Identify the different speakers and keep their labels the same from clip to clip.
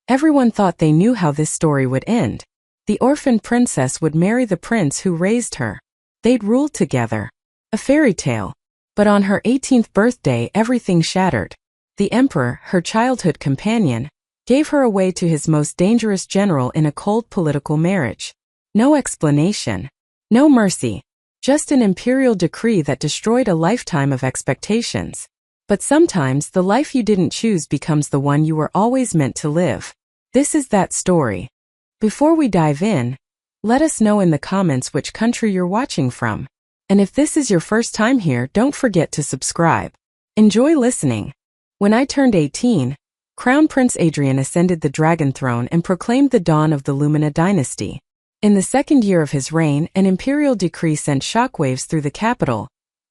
Speaker 1: Everyone thought they knew how this story would end. The orphaned princess would marry the prince who raised her. They'd rule together. A fairy tale. But on her 18th birthday, everything shattered. The emperor, her childhood companion, gave her away to his most dangerous general in a cold political marriage. No explanation. No mercy. Just an imperial decree that destroyed a lifetime of expectations. But sometimes the life you didn't choose becomes the one you were always meant to live. This is that story. Before we dive in, let us know in the comments which country you're watching from. And if this is your first time here, don't forget to subscribe. Enjoy listening. When I turned 18, Crown Prince Adrian ascended the dragon throne and proclaimed the dawn of the Lumina dynasty. In the second year of his reign, an imperial decree sent shockwaves through the capital.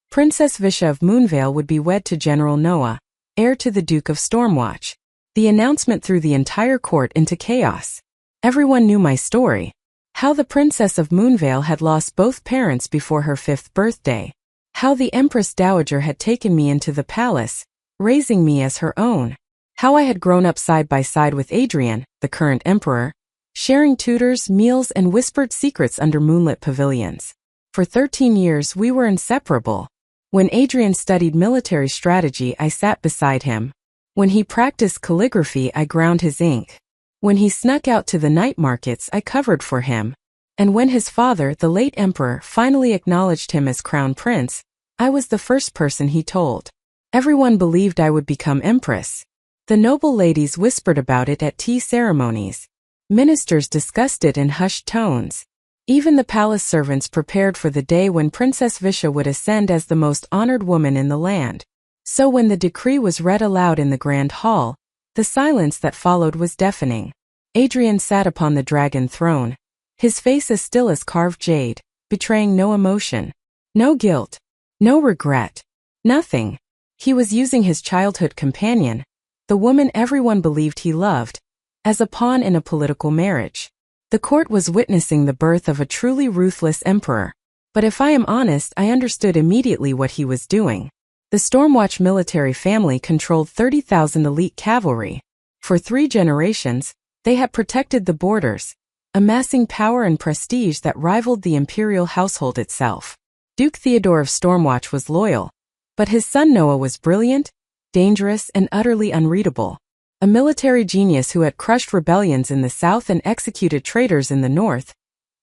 Speaker 1: Princess Visha of Moonvale would be wed to General Noah, heir to the Duke of Stormwatch. The announcement threw the entire court into chaos. Everyone knew my story. How the Princess of Moonvale had lost both parents before her 5th birthday. How the Empress Dowager had taken me into the palace, raising me as her own. How I had grown up side by side with Adrian, the current emperor, sharing tutors, meals, and whispered secrets under moonlit pavilions. For 13 years we were inseparable. When Adrian studied military strategy, I sat beside him. When he practiced calligraphy, I ground his ink. When he snuck out to the night markets, I covered for him. And when his father, the late emperor, finally acknowledged him as crown prince, I was the first person he told. Everyone believed I would become empress. The noble ladies whispered about it at tea ceremonies. Ministers discussed it in hushed tones. Even the palace servants prepared for the day when Princess Visha would ascend as the most honored woman in the land. So when the decree was read aloud in the grand hall, the silence that followed was deafening. Adrian sat upon the dragon throne, his face as still as carved jade, betraying no emotion, no guilt, no regret, nothing. He was using his childhood companion, the woman everyone believed he loved, as a pawn in a political marriage. The court was witnessing the birth of a truly ruthless emperor. But if I am honest, I understood immediately what he was doing. The Stormwatch military family controlled 30,000 elite cavalry. For 3 generations, they had protected the borders, amassing power and prestige that rivaled the imperial household itself. Duke Theodore of Stormwatch was loyal, but his son Noah was brilliant, dangerous, and utterly unreadable. A military genius who had crushed rebellions in the south and executed traitors in the north,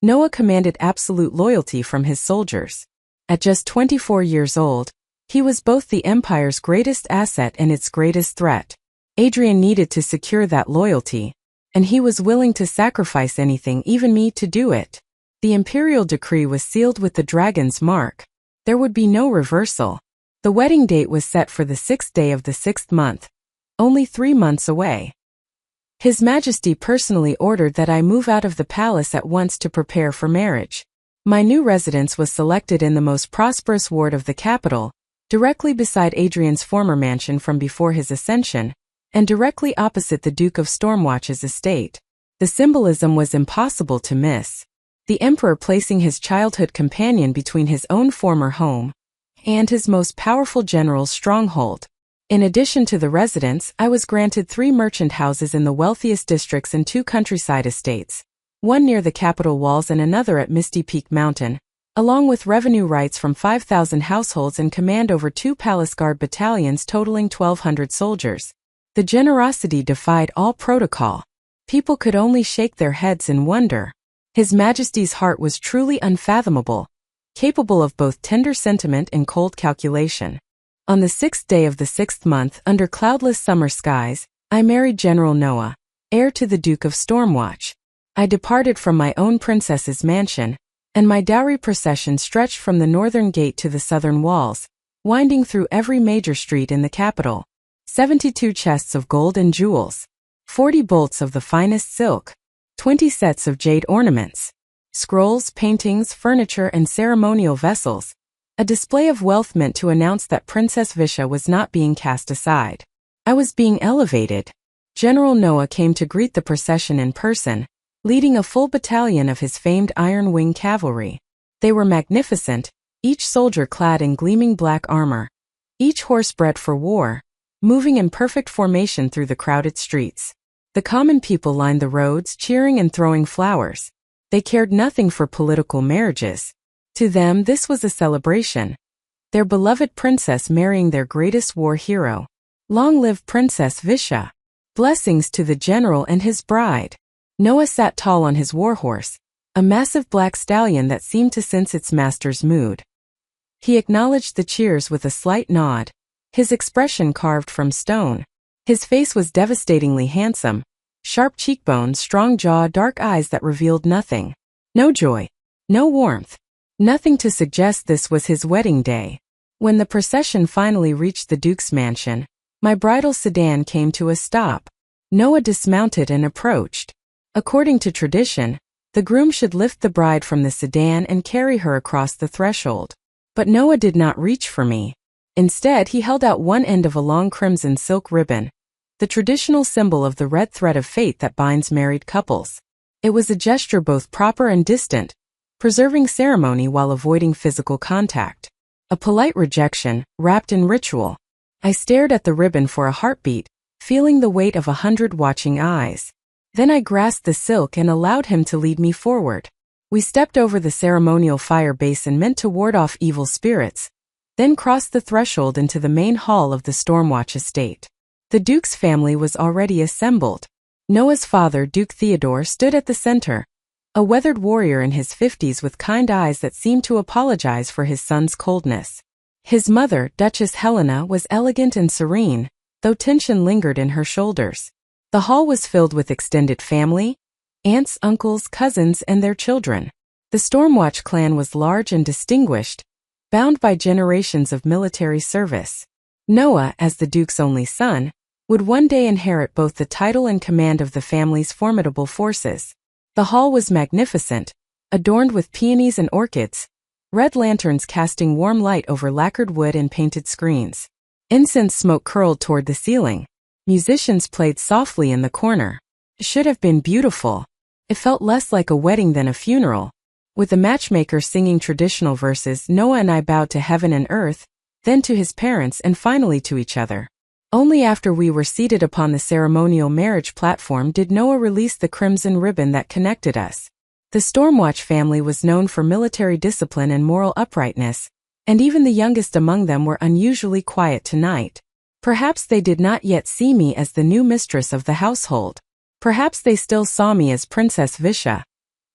Speaker 1: Noah commanded absolute loyalty from his soldiers. At just 24 years old, he was both the empire's greatest asset and its greatest threat. Adrian needed to secure that loyalty, and he was willing to sacrifice anything, even me, to do it. The imperial decree was sealed with the dragon's mark. There would be no reversal. The wedding date was set for the 6th day of the 6th month, only 3 months away. His Majesty personally ordered that I move out of the palace at once to prepare for marriage. My new residence was selected in the most prosperous ward of the capital, directly beside Adrian's former mansion from before his ascension, and directly opposite the Duke of Stormwatch's estate. The symbolism was impossible to miss. The emperor placing his childhood companion between his own former home and his most powerful general's stronghold. In addition to the residence, I was granted 3 merchant houses in the wealthiest districts and 2 countryside estates, one near the capital walls and another at Misty Peak Mountain, along with revenue rights from 5,000 households and command over 2 palace guard battalions totaling 1,200 soldiers. The generosity defied all protocol. People could only shake their heads in wonder. His Majesty's heart was truly unfathomable, capable of both tender sentiment and cold calculation. On the 6th day of the 6th month, under cloudless summer skies, I married General Noah, heir to the Duke of Stormwatch. I departed from my own princess's mansion, and my dowry procession stretched from the northern gate to the southern walls, winding through every major street in the capital. 72 chests of gold and jewels, 40 bolts of the finest silk, 20 sets of jade ornaments, scrolls, paintings, furniture, and ceremonial vessels. A display of wealth meant to announce that Princess Visha was not being cast aside. I was being elevated. General Noah came to greet the procession in person, leading a full battalion of his famed Iron Wing cavalry. They were magnificent, each soldier clad in gleaming black armor, each horse bred for war, moving in perfect formation through the crowded streets. The common people lined the roads, cheering and throwing flowers. They cared nothing for political marriages. To them, this was a celebration. Their beloved princess marrying their greatest war hero. Long live Princess Visha. Blessings to the general and his bride. Noah sat tall on his warhorse, a massive black stallion that seemed to sense its master's mood. He acknowledged the cheers with a slight nod, his expression carved from stone. His face was devastatingly handsome, sharp cheekbones, strong jaw, dark eyes that revealed nothing. No joy, no warmth, nothing to suggest this was his wedding day. When the procession finally reached the Duke's mansion, my bridal sedan came to a stop. Noah dismounted and approached. According to tradition, the groom should lift the bride from the sedan and carry her across the threshold. But Noah did not reach for me. Instead, he held out one end of a long crimson silk ribbon, the traditional symbol of the red thread of fate that binds married couples. It was a gesture both proper and distant, preserving ceremony while avoiding physical contact. A polite rejection, wrapped in ritual. I stared at the ribbon for a heartbeat, feeling the weight of 100 watching eyes. Then I grasped the silk and allowed him to lead me forward. We stepped over the ceremonial fire basin meant to ward off evil spirits, then crossed the threshold into the main hall of the Stormwatch estate. The Duke's family was already assembled. Noah's father, Duke Theodore, stood at the center, a weathered warrior in his 50s with kind eyes that seemed to apologize for his son's coldness. His mother, Duchess Helena, was elegant and serene, though tension lingered in her shoulders. The hall was filled with extended family, aunts, uncles, cousins, and their children. The Stormwatch clan was large and distinguished, bound by generations of military service. Noah, as the Duke's only son, would one day inherit both the title and command of the family's formidable forces. The hall was magnificent, adorned with peonies and orchids, red lanterns casting warm light over lacquered wood and painted screens. Incense smoke curled toward the ceiling. Musicians played softly in the corner. It should have been beautiful. It felt less like a wedding than a funeral. With the matchmaker singing traditional verses, Noah and I bowed to heaven and earth, then to his parents and finally to each other. Only after we were seated upon the ceremonial marriage platform did Noah release the crimson ribbon that connected us. The Stormwatch family was known for military discipline and moral uprightness, and even the youngest among them were unusually quiet tonight. Perhaps they did not yet see me as the new mistress of the household. Perhaps they still saw me as Princess Visha,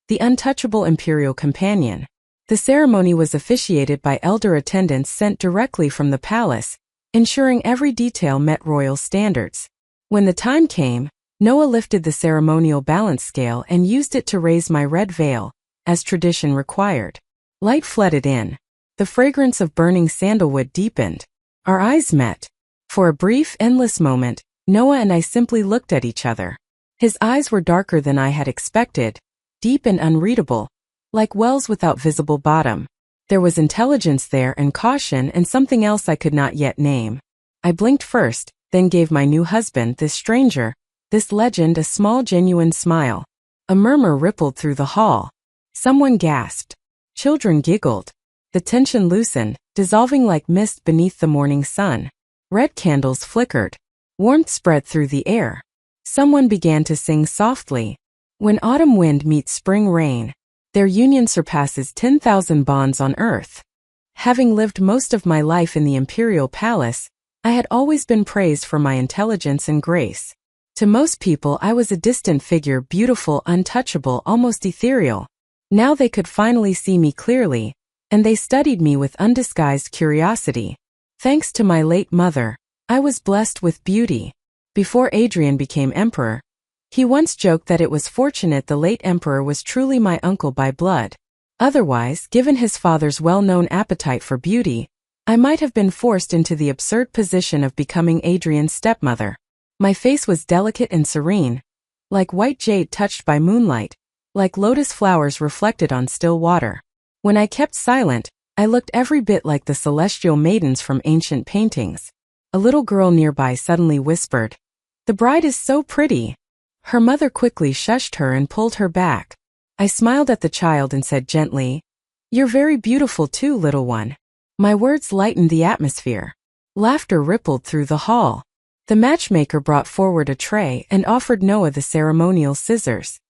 Speaker 1: the untouchable imperial companion. The ceremony was officiated by elder attendants sent directly from the palace, ensuring every detail met royal standards. When the time came, Noah lifted the ceremonial balance scale and used it to raise my red veil, as tradition required. Light flooded in. The fragrance of burning sandalwood deepened. Our eyes met. For a brief, endless moment, Noah and I simply looked at each other. His eyes were darker than I had expected, deep and unreadable, like wells without visible bottom. There was intelligence there and caution and something else I could not yet name. I blinked first, then gave my new husband, this stranger, this legend, a small genuine smile. A murmur rippled through the hall. Someone gasped. Children giggled. The tension loosened, dissolving like mist beneath the morning sun. Red candles flickered. Warmth spread through the air. Someone began to sing softly. When autumn wind meets spring rain, their union surpasses 10,000 bonds on earth. Having lived most of my life in the imperial palace, I had always been praised for my intelligence and grace. To most people, I was a distant figure, beautiful, untouchable, almost ethereal. Now they could finally see me clearly, and they studied me with undisguised curiosity. Thanks to my late mother, I was blessed with beauty. Before Adrian became emperor, he once joked that it was fortunate the late emperor was truly my uncle by blood. Otherwise, given his father's well-known appetite for beauty, I might have been forced into the absurd position of becoming Adrian's stepmother. My face was delicate and serene, like white jade touched by moonlight, like lotus flowers reflected on still water. When I kept silent, I looked every bit like the celestial maidens from ancient paintings. A little girl nearby suddenly whispered, "The bride is so pretty." Her mother quickly shushed her and pulled her back. I smiled at the child and said gently, "You're very beautiful too, little one." My words lightened the atmosphere. Laughter rippled through the hall. The matchmaker brought forward a tray and offered Noah the ceremonial scissors.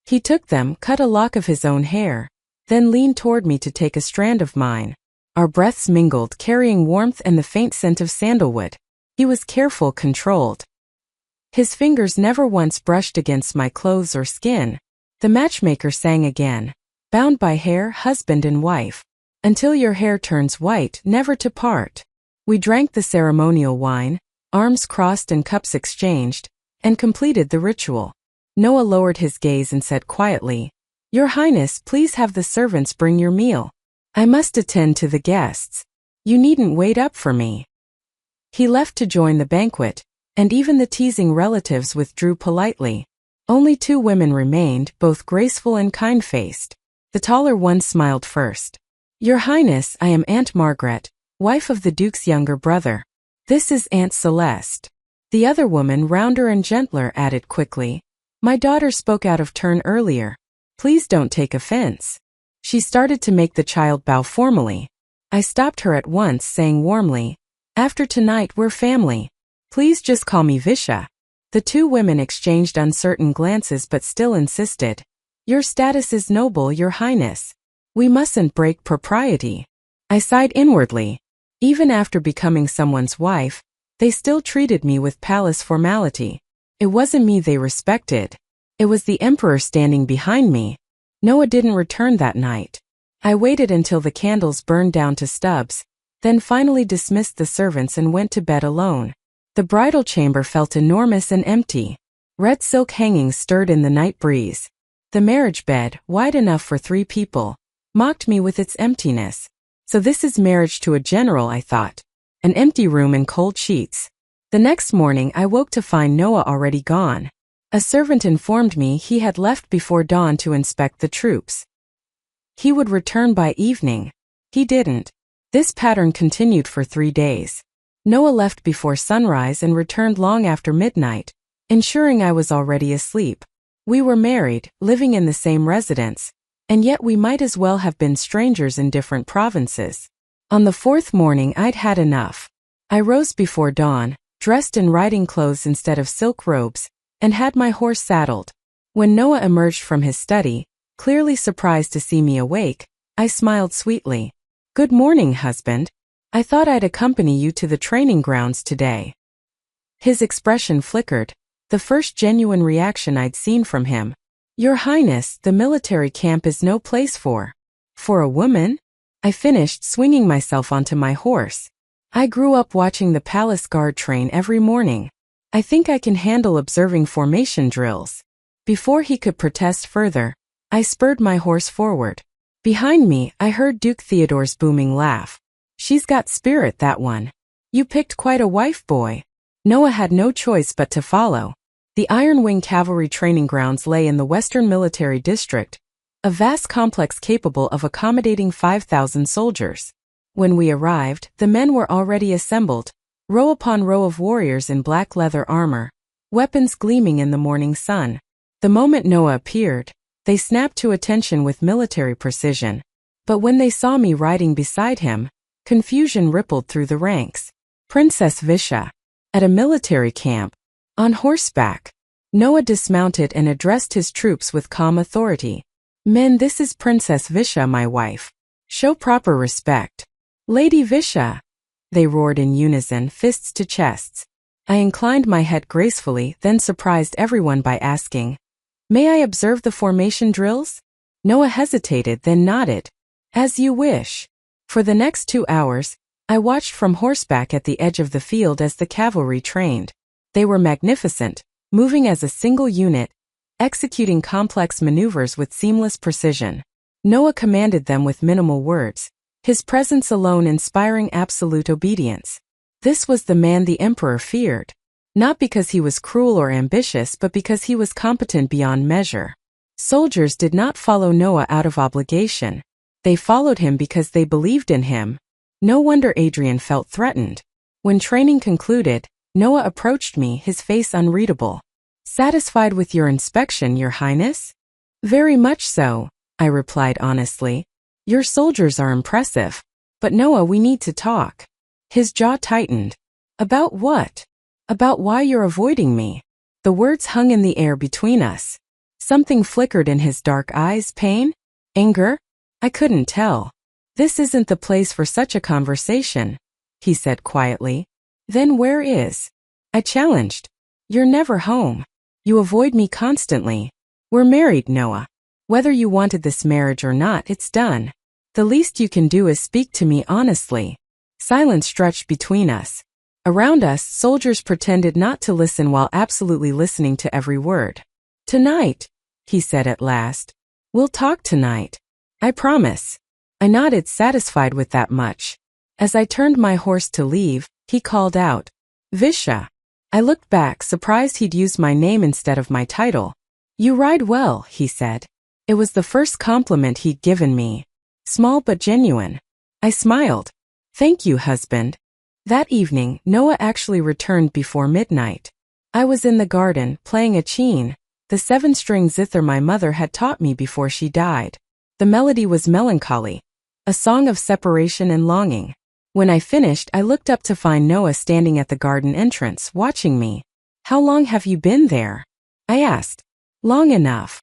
Speaker 1: He took them, cut a lock of his own hair, then leaned toward me to take a strand of mine. Our breaths mingled, carrying warmth and the faint scent of sandalwood. He was careful, controlled. His fingers never once brushed against my clothes or skin. The matchmaker sang again, bound by hair, husband and wife, until your hair turns white, never to part. We drank the ceremonial wine, arms crossed and cups exchanged, and completed the ritual. Noah lowered his gaze and said quietly, "Your Highness, please have the servants bring your meal. I must attend to the guests. You needn't wait up for me." He left to join the banquet, and even the teasing relatives withdrew politely. Only 2 women remained, both graceful and kind-faced. The taller one smiled first. "Your Highness, I am Aunt Margaret, wife of the Duke's younger brother. This is Aunt Celeste." The other woman, rounder and gentler, added quickly, "My daughter spoke out of turn earlier. Please don't take offense." She started to make the child bow formally. I stopped her at once, saying warmly, "After tonight we're family. Please just call me Visha." The 2 women exchanged uncertain glances but still insisted, "Your status is noble, Your Highness. We mustn't break propriety." I sighed inwardly. Even after becoming someone's wife, they still treated me with palace formality. It wasn't me they respected. It was the emperor standing behind me. Noah didn't return that night. I waited until the candles burned down to stubs, then finally dismissed the servants and went to bed alone. The bridal chamber felt enormous and empty. Red silk hangings stirred in the night breeze. The marriage bed, wide enough for 3 people, mocked me with its emptiness. So this is marriage to a general, I thought. An empty room and cold sheets. The next morning I woke to find Noah already gone. A servant informed me he had left before dawn to inspect the troops. He would return by evening. He didn't. This pattern continued for 3 days. Noah left before sunrise and returned long after midnight, ensuring I was already asleep. We were married, living in the same residence, and yet we might as well have been strangers in different provinces. On the 4th morning I'd had enough. I rose before dawn, dressed in riding clothes instead of silk robes, and had my horse saddled. When Noah emerged from his study, clearly surprised to see me awake, I smiled sweetly. "Good morning, husband. I thought I'd accompany you to the training grounds today." His expression flickered, the first genuine reaction I'd seen from him. "Your Highness, the military camp is no place for a woman?" I finished, swinging myself onto my horse. "I grew up watching the palace guard train every morning. I think I can handle observing formation drills." Before he could protest further, I spurred my horse forward. Behind me, I heard Duke Theodore's booming laugh. "She's got spirit, that one. You picked quite a wife, boy." Noah had no choice but to follow. The Iron Wing Cavalry training grounds lay in the Western Military District, a vast complex capable of accommodating 5,000 soldiers. When we arrived, the men were already assembled, row upon row of warriors in black leather armor, weapons gleaming in the morning sun. The moment Noah appeared, they snapped to attention with military precision. But when they saw me riding beside him, confusion rippled through the ranks. Princess Visha. At a military camp. On horseback. Noah dismounted and addressed his troops with calm authority. "Men, this is Princess Visha, my wife. Show proper respect." "Lady Visha," they roared in unison, fists to chests. I inclined my head gracefully, then surprised everyone by asking, "May I observe the formation drills?" Noah hesitated, then nodded. "As you wish." For the next 2 hours, I watched from horseback at the edge of the field as the cavalry trained. They were magnificent, moving as a single unit, executing complex maneuvers with seamless precision. Noah commanded them with minimal words, his presence alone inspiring absolute obedience. This was the man the emperor feared. Not because he was cruel or ambitious, but because he was competent beyond measure. Soldiers did not follow Noah out of obligation. They followed him because they believed in him. No wonder Adrian felt threatened. When training concluded, Noah approached me, his face unreadable. "Satisfied with your inspection, Your Highness?" "Very much so," I replied honestly. "Your soldiers are impressive. But Noah, we need to talk." His jaw tightened. "About what?" About why you're avoiding me. The words hung in the air between us. Something flickered in his dark eyes. Pain? Anger? I couldn't tell. This isn't the place for such a conversation, he said quietly. Then where is? I challenged. You're never home. You avoid me constantly. We're married, Noah. Whether you wanted this marriage or not, it's done. The least you can do is speak to me honestly. Silence stretched between us. Around us, soldiers pretended not to listen while absolutely listening to every word. Tonight, he said at last. We'll talk tonight. I promise. I nodded, satisfied with that much. As I turned my horse to leave, he called out, Visha. I looked back, surprised he'd used my name instead of my title. You ride well, he said. It was the first compliment he'd given me. Small but genuine. I smiled. Thank you, husband. That evening, Noah actually returned before midnight. I was in the garden, playing a cheen, the 7-string zither my mother had taught me before she died. The melody was melancholy, a song of separation and longing. When I finished, I looked up to find Noah standing at the garden entrance, watching me. How long have you been there? I asked. Long enough.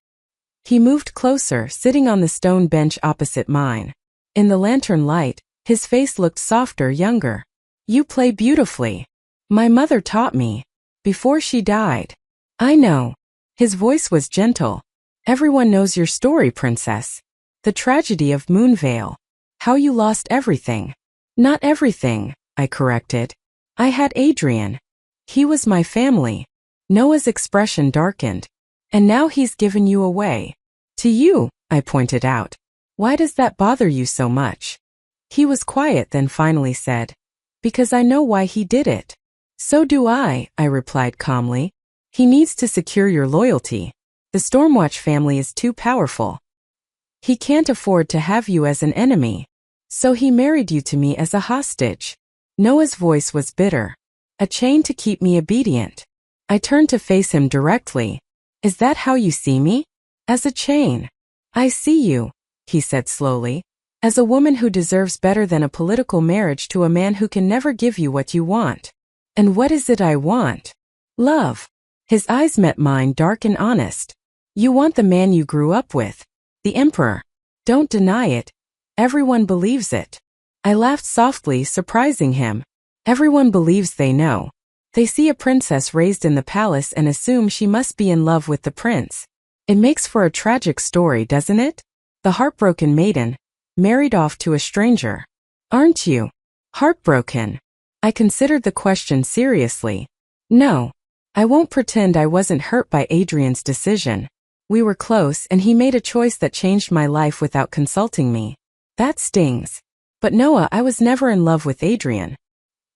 Speaker 1: He moved closer, sitting on the stone bench opposite mine. In the lantern light, his face looked softer, younger. You play beautifully. My mother taught me. Before she died. I know. His voice was gentle. Everyone knows your story, princess. The tragedy of Moonvale. How you lost everything. Not everything, I corrected. I had Adrian. He was my family. Noah's expression darkened. And now he's given you away. To you, I pointed out. Why does that bother you so much? He was quiet, then finally said, Because I know why he did it. So do I replied calmly. He needs to secure your loyalty. The Stormwatch family is too powerful. He can't afford to have you as an enemy. So he married you to me as a hostage. Noah's voice was bitter. A chain to keep me obedient. I turned to face him directly. Is that how you see me? As a chain. I see you, he said slowly, as a woman who deserves better than a political marriage to a man who can never give you what you want. And what is it I want? Love. His eyes met mine, dark and honest. You want the man you grew up with. The Emperor. Don't deny it. Everyone believes it. I laughed softly, surprising him. Everyone believes they know. They see a princess raised in the palace and assume she must be in love with the prince. It makes for a tragic story, doesn't it? The heartbroken maiden, married off to a stranger. Aren't you? Heartbroken? I considered the question seriously. No. I won't pretend I wasn't hurt by Adrian's decision. We were close and he made a choice that changed my life without consulting me. That stings. But Noah, I was never in love with Adrian.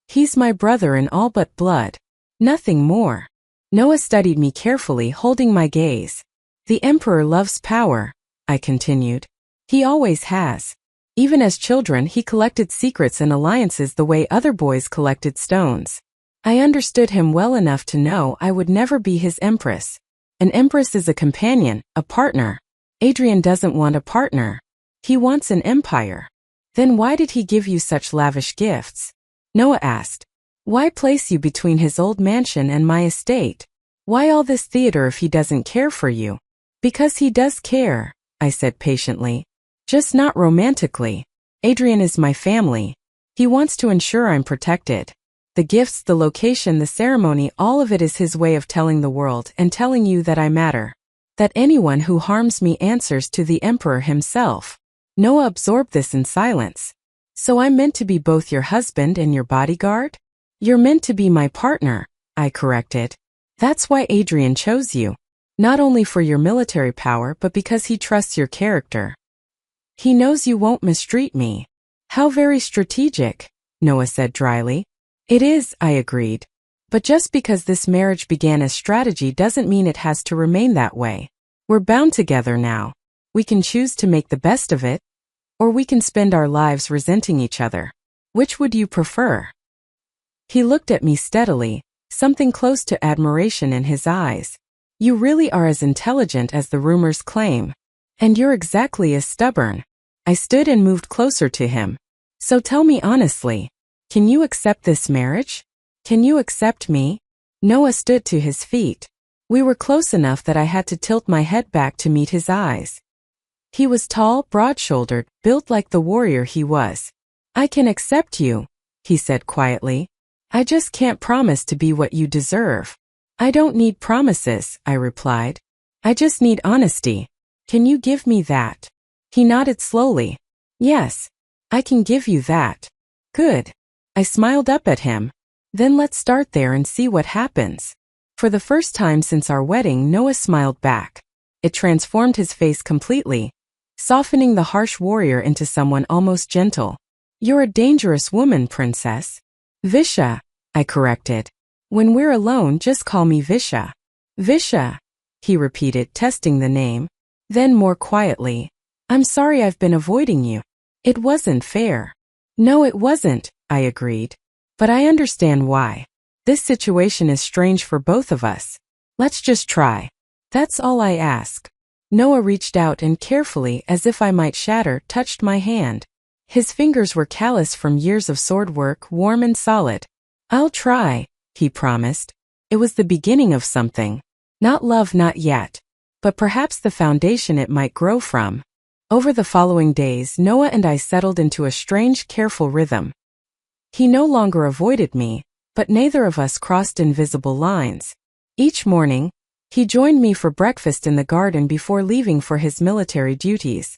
Speaker 1: He's my brother in all but blood. Nothing more. Noah studied me carefully, holding my gaze. The Emperor loves power, I continued. He always has. Even as children, he collected secrets and alliances the way other boys collected stones. I understood him well enough to know I would never be his empress. An empress is a companion, a partner. Adrian doesn't want a partner. He wants an empire. Then why did he give you such lavish gifts? Noah asked. Why place you between his old mansion and my estate? Why all this theater if he doesn't care for you? Because he does care, I said patiently. Just not romantically. Adrian is my family. He wants to ensure I'm protected. The gifts, the location, the ceremony, all of it is his way of telling the world and telling you that I matter. That anyone who harms me answers to the Emperor himself. Noah absorbed this in silence. So I'm meant to be both your husband and your bodyguard? You're meant to be my partner, I corrected. That's why Adrian chose you. Not only for your military power but because he trusts your character. He knows you won't mistreat me. How very strategic, Noah said dryly. It is, I agreed. But just because this marriage began as strategy doesn't mean it has to remain that way. We're bound together now. We can choose to make the best of it, or we can spend our lives resenting each other. Which would you prefer? He looked at me steadily, something close to admiration in his eyes. You really are as intelligent as the rumors claim. And you're exactly as stubborn. I stood and moved closer to him. So tell me honestly, can you accept this marriage? Can you accept me? Noah stood to his feet. We were close enough that I had to tilt my head back to meet his eyes. He was tall, broad-shouldered, built like the warrior he was. I can accept you, he said quietly. I just can't promise to be what you deserve. I don't need promises, I replied. I just need honesty. Can you give me that? He nodded slowly. Yes, I can give you that. Good. I smiled up at him. Then let's start there and see what happens. For the first time since our wedding, Noah smiled back. It transformed his face completely, softening the harsh warrior into someone almost gentle. You're a dangerous woman, princess. Visha, I corrected. When we're alone, just call me Visha. Visha, he repeated, testing the name. Then more quietly, I'm sorry I've been avoiding you. It wasn't fair. No, it wasn't, I agreed. But I understand why. This situation is strange for both of us. Let's just try. That's all I ask. Noah reached out and carefully, as if I might shatter, touched my hand. His fingers were callous from years of sword work, warm and solid. I'll try, he promised. It was the beginning of something. Not love, not yet. But perhaps the foundation it might grow from. Over the following days, Noah and I settled into a strange, careful rhythm. He no longer avoided me, but neither of us crossed invisible lines. Each morning, he joined me for breakfast in the garden before leaving for his military duties.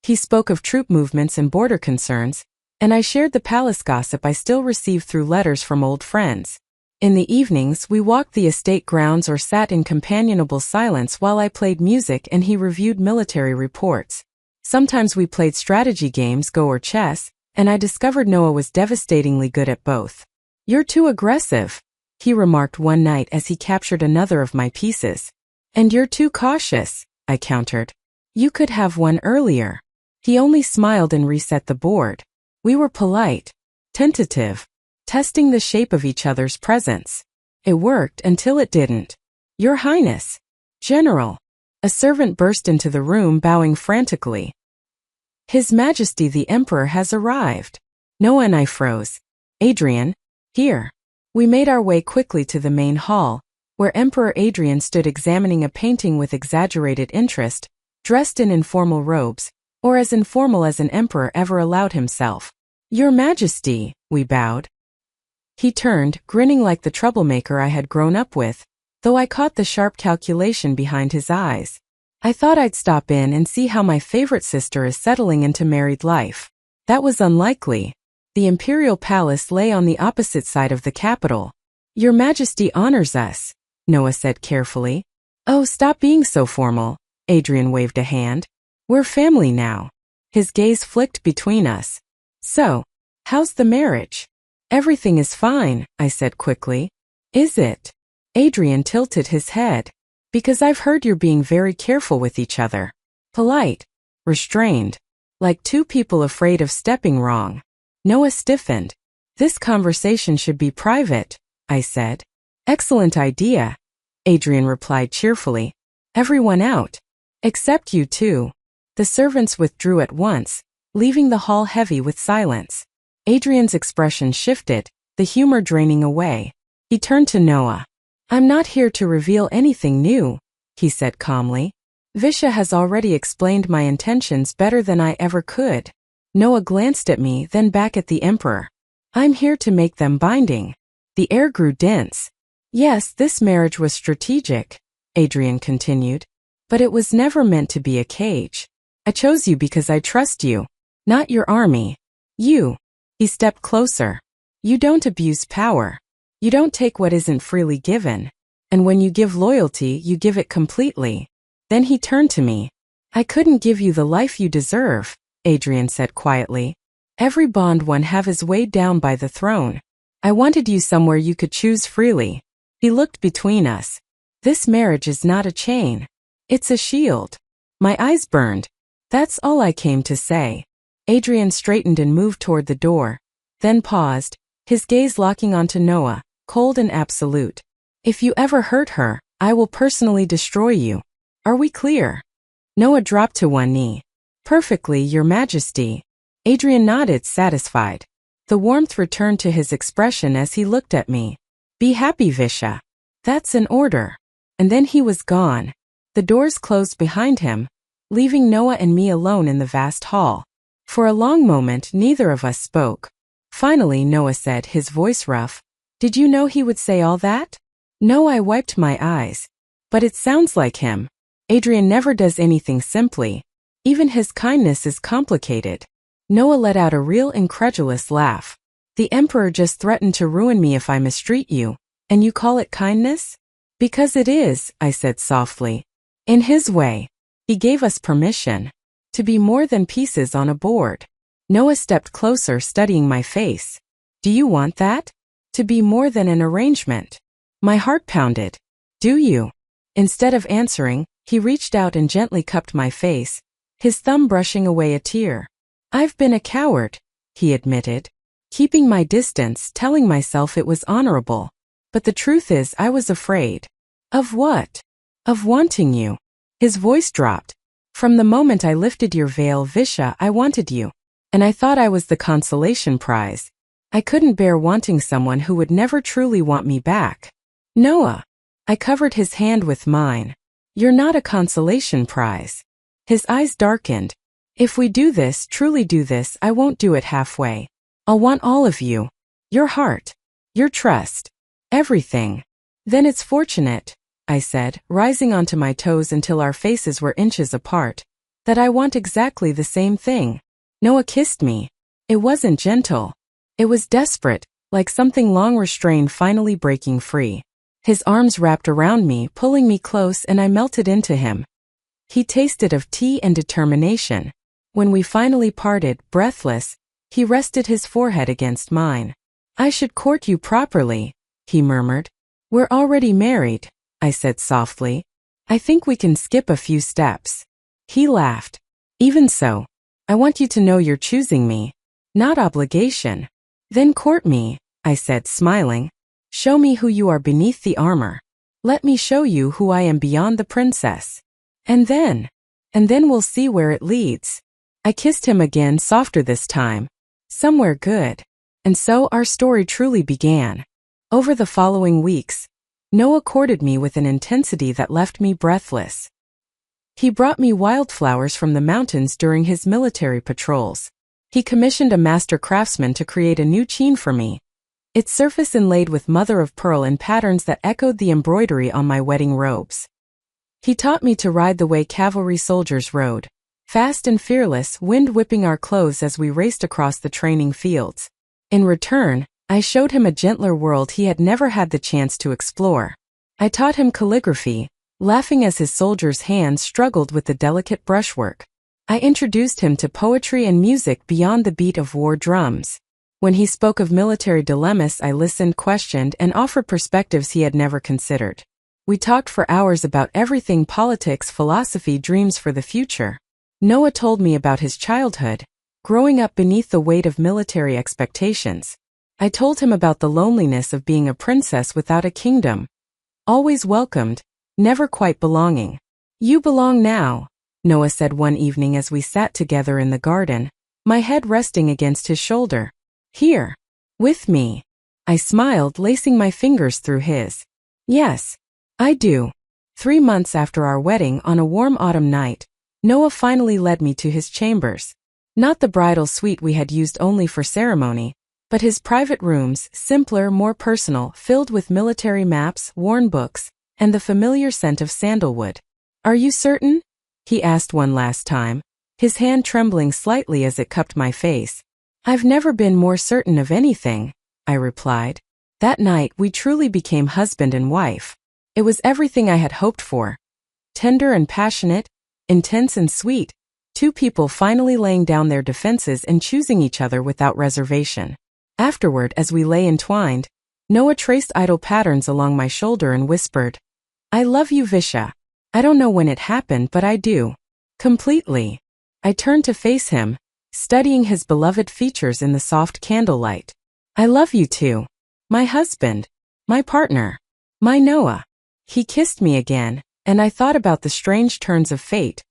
Speaker 1: He spoke of troop movements and border concerns, and I shared the palace gossip I still received through letters from old friends. In the evenings, we walked the estate grounds or sat in companionable silence while I played music and he reviewed military reports. Sometimes we played strategy games, Go or chess, and I discovered Noah was devastatingly good at both. You're too aggressive, he remarked one night as he captured another of my pieces. And you're too cautious, I countered. You could have won earlier. He only smiled and reset the board. We were polite, tentative, testing the shape of each other's presence. It worked until it didn't. Your Highness. General. A servant burst into the room bowing frantically. His Majesty the Emperor has arrived. Noah and I froze. Adrian, here. We made our way quickly to the main hall, where Emperor Adrian stood examining a painting with exaggerated interest, dressed in informal robes, or as informal as an emperor ever allowed himself. Your Majesty, we bowed. He turned, grinning like the troublemaker I had grown up with, though I caught the sharp calculation behind his eyes. I thought I'd stop in and see how my favorite sister is settling into married life. That was unlikely. The imperial palace lay on the opposite side of the capital. Your Majesty honors us, Noah said carefully. Oh, stop being so formal, Adrian waved a hand. We're family now. His gaze flicked between us. So, how's the marriage? Everything is fine, I said quickly. Is it? Adrian tilted his head. Because I've heard you're being very careful with each other. Polite. Restrained. Like two people afraid of stepping wrong. Noah stiffened. This conversation should be private, I said. Excellent idea, Adrian replied cheerfully. Everyone out. Except you two. The servants withdrew at once, leaving the hall heavy with silence. Adrian's expression shifted, the humor draining away. He turned to Noah. I'm not here to reveal anything new, he said calmly. Visha has already explained my intentions better than I ever could. Noah glanced at me, then back at the Emperor. I'm here to make them binding. The air grew dense. Yes, this marriage was strategic, Adrian continued. But it was never meant to be a cage. I chose you because I trust you, not your army. You. He stepped closer. You don't abuse power. You don't take what isn't freely given. And when you give loyalty, you give it completely. Then he turned to me. I couldn't give you the life you deserve, Adrian said quietly. Every bond one have is weighed down by the throne. I wanted you somewhere you could choose freely. He looked between us. This marriage is not a chain. It's a shield. My eyes burned. That's all I came to say. Adrian straightened and moved toward the door, then paused, his gaze locking onto Noah, cold and absolute. If you ever hurt her, I will personally destroy you. Are we clear? Noah dropped to one knee. Perfectly, Your Majesty. Adrian nodded, satisfied. The warmth returned to his expression as he looked at me. Be happy, Visha. That's an order. And then he was gone. The doors closed behind him, leaving Noah and me alone in the vast hall. For a long moment, neither of us spoke. Finally, Noah said, his voice rough, "Did you know he would say all that?" No, I wiped my eyes. But it sounds like him. Adrian never does anything simply. Even his kindness is complicated. Noah let out a real incredulous laugh. The Emperor just threatened to ruin me if I mistreat you, and you call it kindness? Because it is, I said softly. In his way. He gave us permission to be more than pieces on a board. Noah stepped closer, studying my face. Do you want that? To be more than an arrangement? My heart pounded. Do you? Instead of answering, he reached out and gently cupped my face, his thumb brushing away a tear. I've been a coward, he admitted, keeping my distance, telling myself it was honorable. But the truth is, I was afraid. Of what? Of wanting you. His voice dropped. From the moment I lifted your veil, Visha, I wanted you. And I thought I was the consolation prize. I couldn't bear wanting someone who would never truly want me back. Noah. I covered his hand with mine. You're not a consolation prize. His eyes darkened. If we do this, truly do this, I won't do it halfway. I'll want all of you. Your heart. Your trust. Everything. Then it's fortunate, I said, rising onto my toes until our faces were inches apart, that I want exactly the same thing. Noah kissed me. It wasn't gentle. It was desperate, like something long restrained finally breaking free. His arms wrapped around me, pulling me close, and I melted into him. He tasted of tea and determination. When we finally parted, breathless, he rested his forehead against mine. I should court you properly, he murmured. We're already married, I said softly. I think we can skip a few steps. He laughed. Even so, I want you to know you're choosing me, not obligation. Then court me, I said, smiling. Show me who you are beneath the armor. Let me show you who I am beyond the princess. And then we'll see where it leads. I kissed him again, softer this time. Somewhere good. And so our story truly began. Over the following weeks, Noah courted me with an intensity that left me breathless. He brought me wildflowers from the mountains during his military patrols. He commissioned a master craftsman to create a new chain for me, its surface inlaid with mother-of-pearl in patterns that echoed the embroidery on my wedding robes. He taught me to ride the way cavalry soldiers rode, fast and fearless, wind whipping our clothes as we raced across the training fields. In return, I showed him a gentler world he had never had the chance to explore. I taught him calligraphy, laughing as his soldiers' hands struggled with the delicate brushwork. I introduced him to poetry and music beyond the beat of war drums. When he spoke of military dilemmas, I listened, questioned, and offered perspectives he had never considered. We talked for hours about everything: politics, philosophy, dreams for the future. Noah told me about his childhood, growing up beneath the weight of military expectations. I told him about the loneliness of being a princess without a kingdom. Always welcomed, never quite belonging. You belong now, Noah said one evening as we sat together in the garden, my head resting against his shoulder. Here. With me. I smiled, lacing my fingers through his. Yes, I do. 3 months after our wedding, on a warm autumn night, Noah finally led me to his chambers. Not the bridal suite we had used only for ceremony, but his private rooms, simpler, more personal, filled with military maps, worn books, and the familiar scent of sandalwood. Are you certain? He asked one last time, his hand trembling slightly as it cupped my face. I've never been more certain of anything, I replied. That night we truly became husband and wife. It was everything I had hoped for. Tender and passionate, intense and sweet, two people finally laying down their defenses and choosing each other without reservation. Afterward, as we lay entwined, Noah traced idle patterns along my shoulder and whispered, I love you, Visha. I don't know when it happened, but I do. Completely. I turned to face him, studying his beloved features in the soft candlelight. I love you too. My husband. My partner. My Noah. He kissed me again, and I thought about the strange turns of fate,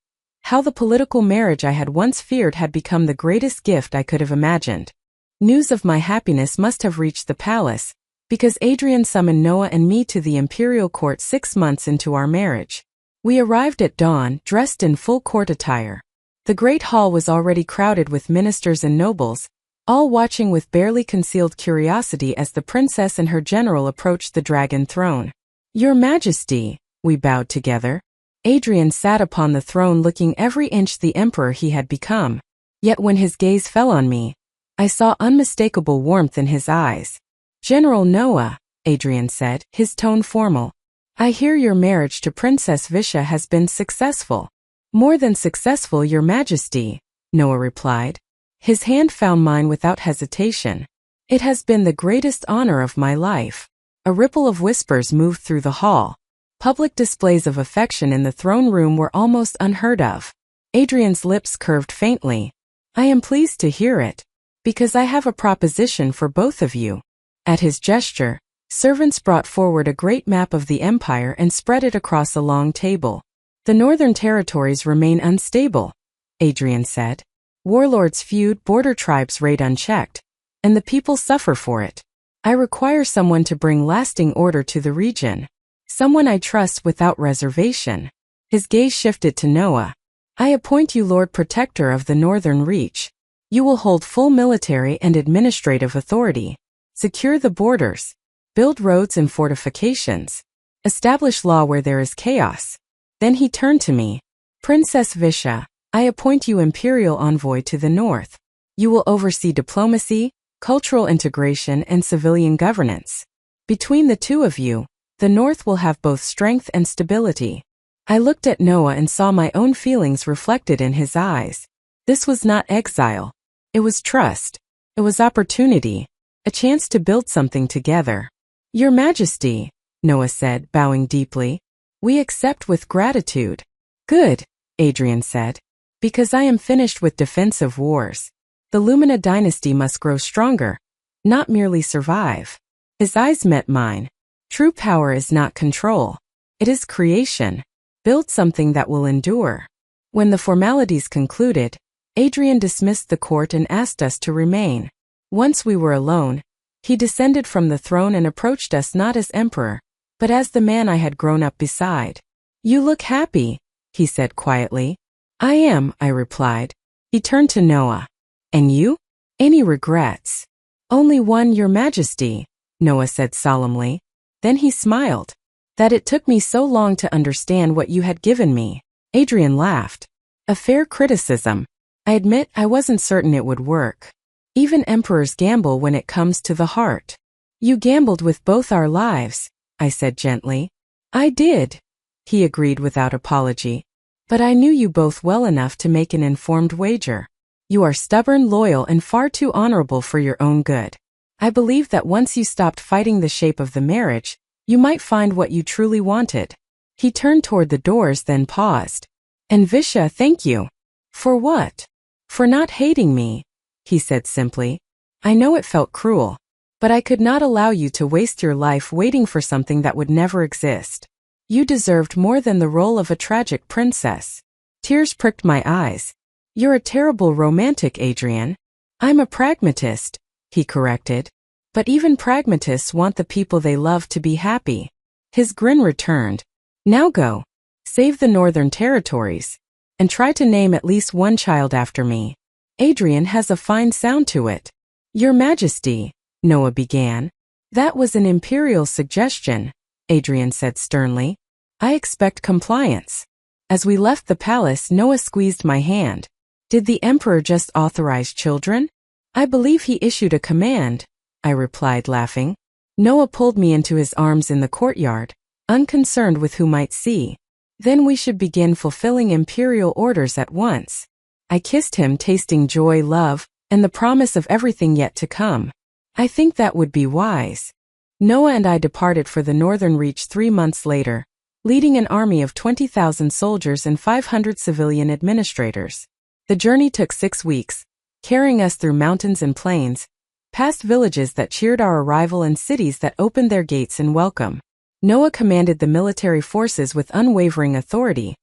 Speaker 1: how the political marriage I had once feared had become the greatest gift I could have imagined. News of my happiness must have reached the palace, Because Adrian summoned Noah and me to the imperial court 6 months into our marriage. We arrived at dawn, dressed in full court attire. The great hall was already crowded with ministers and nobles, all watching with barely concealed curiosity as the princess and her general approached the dragon throne. Your Majesty, we bowed together. Adrian sat upon the throne looking every inch the emperor he had become. Yet when his gaze fell on me, I saw unmistakable warmth in his eyes. General Noah, Adrian said, his tone formal. I hear your marriage to Princess Visha has been successful. More than successful, Your Majesty, Noah replied. His hand found mine without hesitation. It has been the greatest honor of my life. A ripple of whispers moved through the hall. Public displays of affection in the throne room were almost unheard of. Adrian's lips curved faintly. I am pleased to hear it, because I have a proposition for both of you. At his gesture, servants brought forward a great map of the empire and spread it across a long table. The northern territories remain unstable, Adrian said. Warlords feud, border tribes raid unchecked, and the people suffer for it. I require someone to bring lasting order to the region. Someone I trust without reservation. His gaze shifted to Noah. I appoint you Lord Protector of the Northern Reach. You will hold full military and administrative authority. Secure the borders. Build roads and fortifications. Establish law where there is chaos. Then he turned to me. Princess Visha, I appoint you Imperial Envoy to the North. You will oversee diplomacy, cultural integration, and civilian governance. Between the two of you, the North will have both strength and stability. I looked at Noah and saw my own feelings reflected in his eyes. This was not exile. It was trust. It was opportunity. A chance to build something together. Your Majesty, Noah said, bowing deeply. We accept with gratitude. Good, Adrian said. Because I am finished with defensive wars. The Lumina dynasty must grow stronger, not merely survive. His eyes met mine. True power is not control. It is creation. Build something that will endure. When the formalities concluded, Adrian dismissed the court and asked us to remain. Once we were alone, he descended from the throne and approached us not as emperor, but as the man I had grown up beside. You look happy, he said quietly. I am, I replied. He turned to Noah. And you? Any regrets? Only one, Your Majesty, Noah said solemnly. Then he smiled. That it took me so long to understand what you had given me. Adrian laughed. A fair criticism. I admit I wasn't certain it would work. Even emperors gamble when it comes to the heart. You gambled with both our lives, I said gently. I did, he agreed without apology. But I knew you both well enough to make an informed wager. You are stubborn, loyal, and far too honorable for your own good. I believe that once you stopped fighting the shape of the marriage, you might find what you truly wanted. He turned toward the doors, then paused. And Visha, thank you. For what? For not hating me, he said simply. I know it felt cruel, but I could not allow you to waste your life waiting for something that would never exist. You deserved more than the role of a tragic princess. Tears pricked my eyes. You're a terrible romantic, Adrian. I'm a pragmatist, he corrected. But even pragmatists want the people they love to be happy. His grin returned. Now go. Save the northern territories. And try to name at least one child after me. Adrian has a fine sound to it. Your Majesty, Noah began. That was an imperial suggestion, Adrian said sternly. I expect compliance. As we left the palace, Noah squeezed my hand. Did the emperor just authorize children? I believe he issued a command, I replied, laughing. Noah pulled me into his arms in the courtyard, unconcerned with who might see. Then we should begin fulfilling imperial orders at once. I kissed him, tasting joy, love, and the promise of everything yet to come. I think that would be wise. Noah and I departed for the Northern Reach 3 months later, leading an army of 20,000 soldiers and 500 civilian administrators. The journey took 6 weeks, carrying us through mountains and plains, past villages that cheered our arrival and cities that opened their gates in welcome. Noah commanded the military forces with unwavering authority,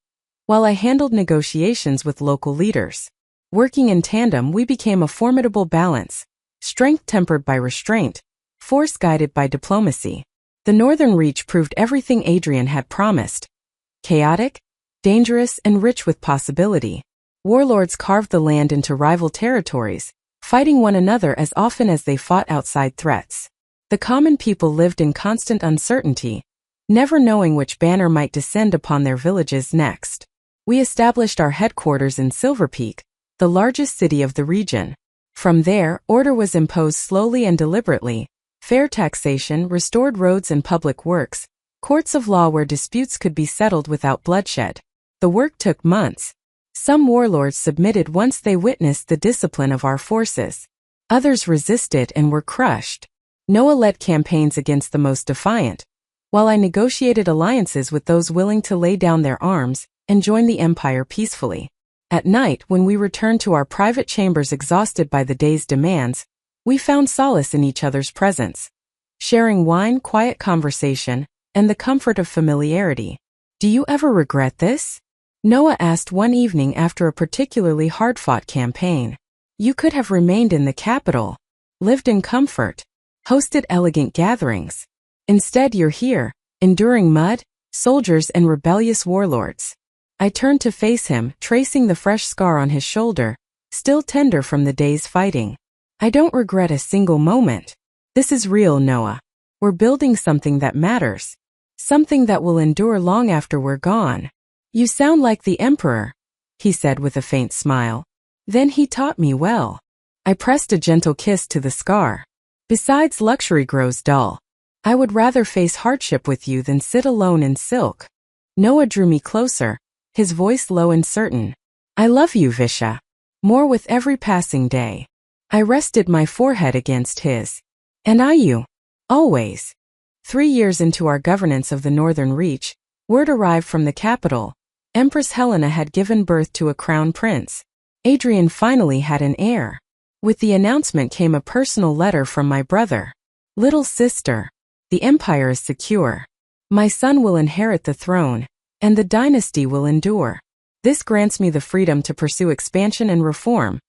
Speaker 1: while I handled negotiations with local leaders. Working in tandem, we became a formidable balance, strength tempered by restraint, force guided by diplomacy. The Northern Reach proved everything Adrian had promised. Chaotic, dangerous, and rich with possibility. Warlords carved the land into rival territories, fighting one another as often as they fought outside threats. The common people lived in constant uncertainty, never knowing which banner might descend upon their villages next. We established our headquarters in Silver Peak, the largest city of the region. From there, order was imposed slowly and deliberately. Fair taxation, restored roads and public works, courts of law where disputes could be settled without bloodshed. The work took months. Some warlords submitted once they witnessed the discipline of our forces. Others resisted and were crushed. Noah led campaigns against the most defiant, while I negotiated alliances with those willing to lay down their arms and join the empire peacefully. At night, when we returned to our private chambers exhausted by the day's demands, we found solace in each other's presence, sharing wine, quiet conversation, and the comfort of familiarity. "Do you ever regret this?" Noah asked one evening after a particularly hard-fought campaign. "You could have remained in the capital, lived in comfort, hosted elegant gatherings. Instead, you're here, enduring mud, soldiers, and rebellious warlords." I turned to face him, tracing the fresh scar on his shoulder, still tender from the day's fighting. "I don't regret a single moment. This is real, Noah. We're building something that matters. Something that will endure long after we're gone." "You sound like the Emperor," he said with a faint smile. "Then he taught me well." I pressed a gentle kiss to the scar. "Besides, luxury grows dull. I would rather face hardship with you than sit alone in silk." Noah drew me closer, his voice low and certain. "I love you, Visha. More with every passing day." I rested my forehead against his. "And I you. Always." 3 years into our governance of the Northern Reach, word arrived from the capital. Empress Helena had given birth to a crown prince. Adrian finally had an heir. With the announcement came a personal letter from my brother. "Little sister, the empire is secure. My son will inherit the throne, and the dynasty will endure. This grants me the freedom to pursue expansion and reform.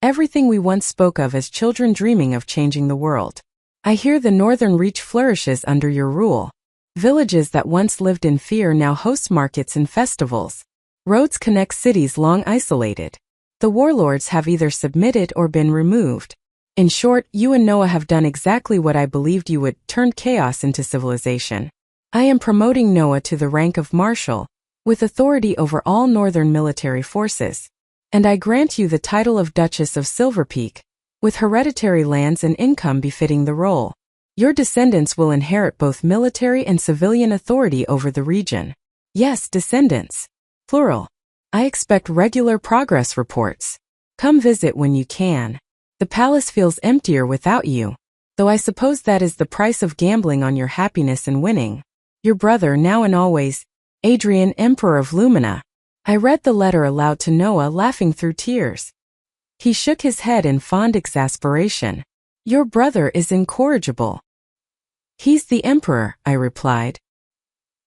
Speaker 1: Everything we once spoke of as children dreaming of changing the world. I hear the Northern Reach flourishes under your rule. Villages that once lived in fear now host markets and festivals. Roads connect cities long isolated. The warlords have either submitted or been removed. In short, you and Noah have done exactly what I believed you would, turned chaos into civilization. I am promoting Noah to the rank of Marshal, with authority over all Northern military forces. And I grant you the title of Duchess of Silver Peak, with hereditary lands and income befitting the role. Your descendants will inherit both military and civilian authority over the region." "Yes, descendants. Plural. I expect regular progress reports. Come visit when you can. The palace feels emptier without you, though I suppose that is the price of gambling on your happiness and winning. Your brother now and always, Adrian, Emperor of Lumina." I read the letter aloud to Noah, laughing through tears. He shook his head in fond exasperation. "Your brother is incorrigible." "He's the Emperor," I replied.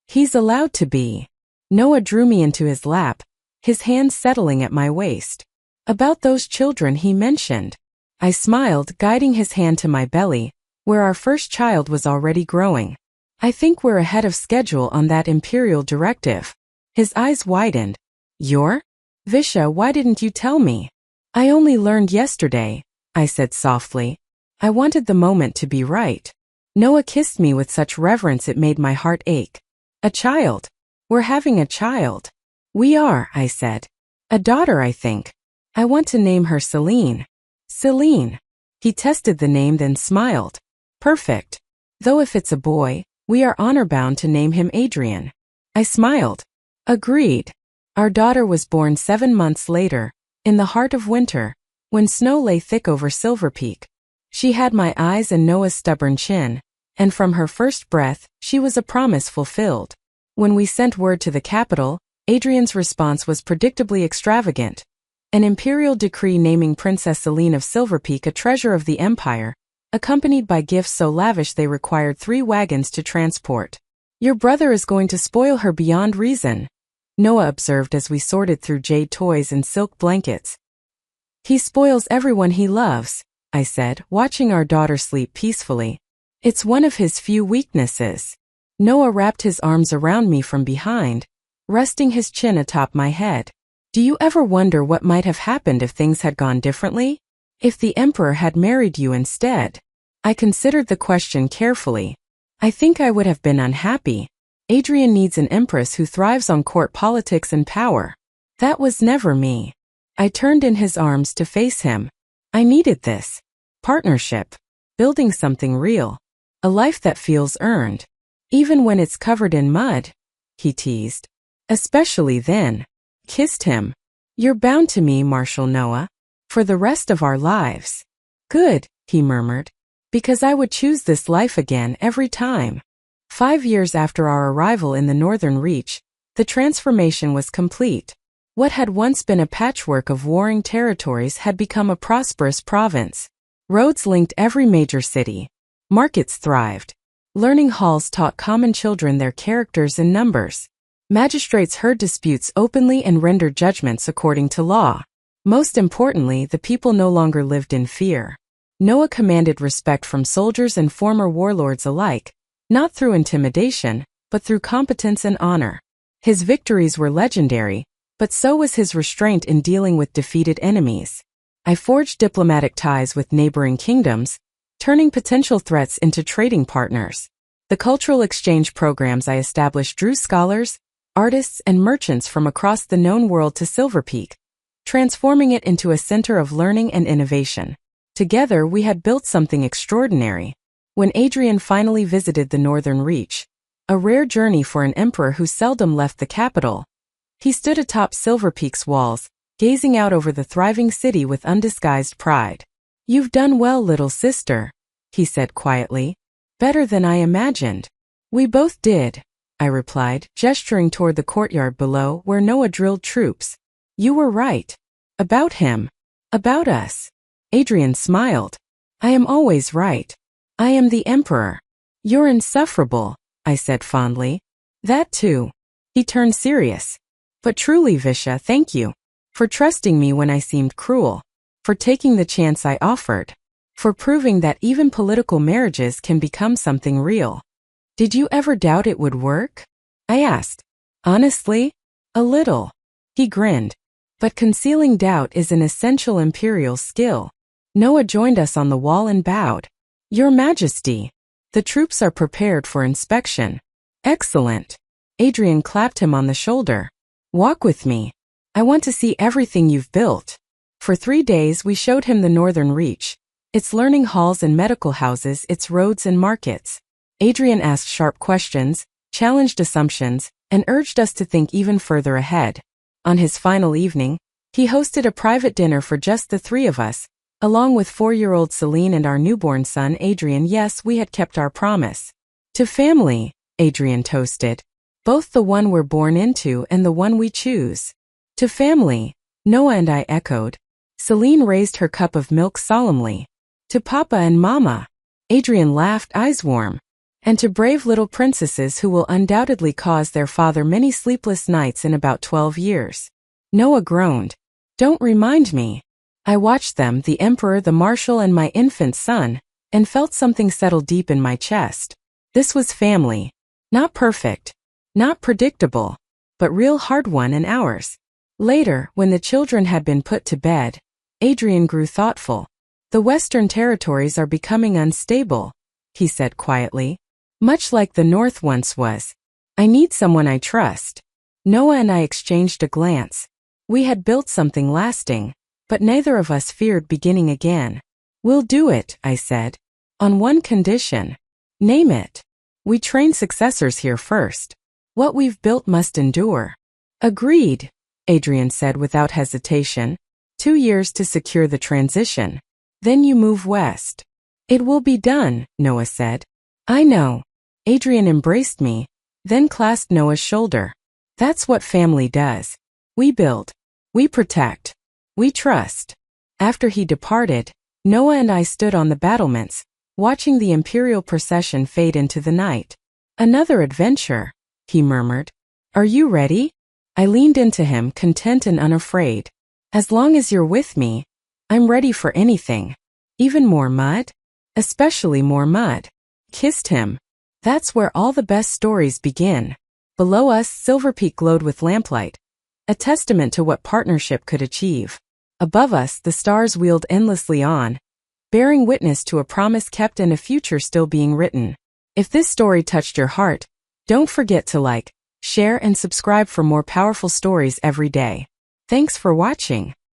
Speaker 1: "He's allowed to be." Noah drew me into his lap, his hands settling at my waist. "About those children he mentioned." I smiled, guiding his hand to my belly, where our first child was already growing. "I think we're ahead of schedule on that imperial directive." His eyes widened. "You're? Visha, why didn't you tell me?" "I only learned yesterday," I said softly. I wanted the moment to be right. Noah kissed me with such reverence it made my heart ache. "A child. We're having a child." "We are," I said. "A daughter, I think. I want to name her Celine." "Celine." He tested the name then smiled. "Perfect. Though if it's a boy, we are honor-bound to name him Adrian." I smiled. "Agreed." Our daughter was born 7 months later, in the heart of winter, when snow lay thick over Silver Peak. She had my eyes and Noah's stubborn chin, and from her first breath, she was a promise fulfilled. When we sent word to the capital, Adrian's response was predictably extravagant. An imperial decree naming Princess Celine of Silver Peak a treasure of the empire, accompanied by gifts so lavish they required 3 wagons to transport. "Your brother is going to spoil her beyond reason," Noah observed as we sorted through jade toys and silk blankets. "He spoils everyone he loves," I said, watching our daughter sleep peacefully. It's one of his few weaknesses. Noah wrapped his arms around me from behind, resting his chin atop my head. Do you ever wonder what might have happened if things had gone differently? If the emperor had married you instead? I considered the question carefully. I think I would have been unhappy. Adrian needs an empress who thrives on court politics and power. That was never me. I turned in his arms to face him. I needed this. Partnership. Building something real. A life that feels earned. Even when it's covered in mud, he teased. Especially then. Kissed him. You're bound to me, Marshal Noah. For the rest of our lives. Good, he murmured. Because I would choose this life again every time. 5 years after our arrival in the Northern Reach, the transformation was complete. What had once been a patchwork of warring territories had become a prosperous province. Roads linked every major city. Markets thrived. Learning halls taught common children their characters and numbers. Magistrates heard disputes openly and rendered judgments according to law. Most importantly, the people no longer lived in fear. Noah commanded respect from soldiers and former warlords alike, not through intimidation, but through competence and honor. His victories were legendary, but so was his restraint in dealing with defeated enemies. I forged diplomatic ties with neighboring kingdoms, turning potential threats into trading partners. The cultural exchange programs I established drew scholars, artists, and merchants from across the known world to Silver Peak, transforming it into a center of learning and innovation. Together, we had built something extraordinary. When Adrian finally visited the Northern Reach, a rare journey for an emperor who seldom left the capital, he stood atop Silver Peak's walls, gazing out over the thriving city with undisguised pride. You've done well, little sister, he said quietly. Better than I imagined. We both did, I replied, gesturing toward the courtyard below where Noah drilled troops. You were right. About him. About us. Adrian smiled. I am always right. I am the emperor. You're insufferable, I said fondly. That too. He turned serious. But truly, Visha, thank you. For trusting me when I seemed cruel. For taking the chance I offered. For proving that even political marriages can become something real. Did you ever doubt it would work? I asked. Honestly? A little. He grinned. But concealing doubt is an essential imperial skill. Noah joined us on the wall and bowed. Your Majesty. The troops are prepared for inspection. Excellent. Adrian clapped him on the shoulder. Walk with me. I want to see everything you've built. For 3 days we showed him the Northern Reach. Its learning halls and medical houses, its roads and markets. Adrian asked sharp questions, challenged assumptions, and urged us to think even further ahead. On his final evening, he hosted a private dinner for just the 3 of us, along with 4-year-old Celine and our newborn son Adrian. Yes, we had kept our promise. To family, Adrian toasted. Both the one we're born into and the one we choose. To family, Noah and I echoed. Celine raised her cup of milk solemnly. To Papa and Mama, Adrian laughed, eyes warm. And to brave little princesses who will undoubtedly cause their father many sleepless nights in about 12 years. Noah groaned. Don't remind me. I watched them, the emperor, the marshal, and my infant son, and felt something settle deep in my chest. This was family. Not perfect. Not predictable. But real hard one and ours. Later, when the children had been put to bed, Adrian grew thoughtful. The Western territories are becoming unstable, he said quietly. Much like the North once was. I need someone I trust. Noah and I exchanged a glance. We had built something lasting, but neither of us feared beginning again. We'll do it, I said. On one condition. Name it. We train successors here first. What we've built must endure. Agreed, Adrian said without hesitation. 2 years to secure the transition. Then you move west. It will be done, Noah said. I know. Adrian embraced me, then clasped Noah's shoulder. That's what family does. We build. We protect. We trust. After he departed, Noah and I stood on the battlements, watching the imperial procession fade into the night. Another adventure, he murmured. Are you ready? I leaned into him, content and unafraid. As long as you're with me, I'm ready for anything. Even more mud? Especially more mud. kissed him. That's where all the best stories begin. Below us, Silver Peak glowed with lamplight, a testament to what partnership could achieve. Above us, the stars wheeled endlessly on, bearing witness to a promise kept and a future still being written. If this story touched your heart, don't forget to like, share, and subscribe for more powerful stories every day. Thanks for watching.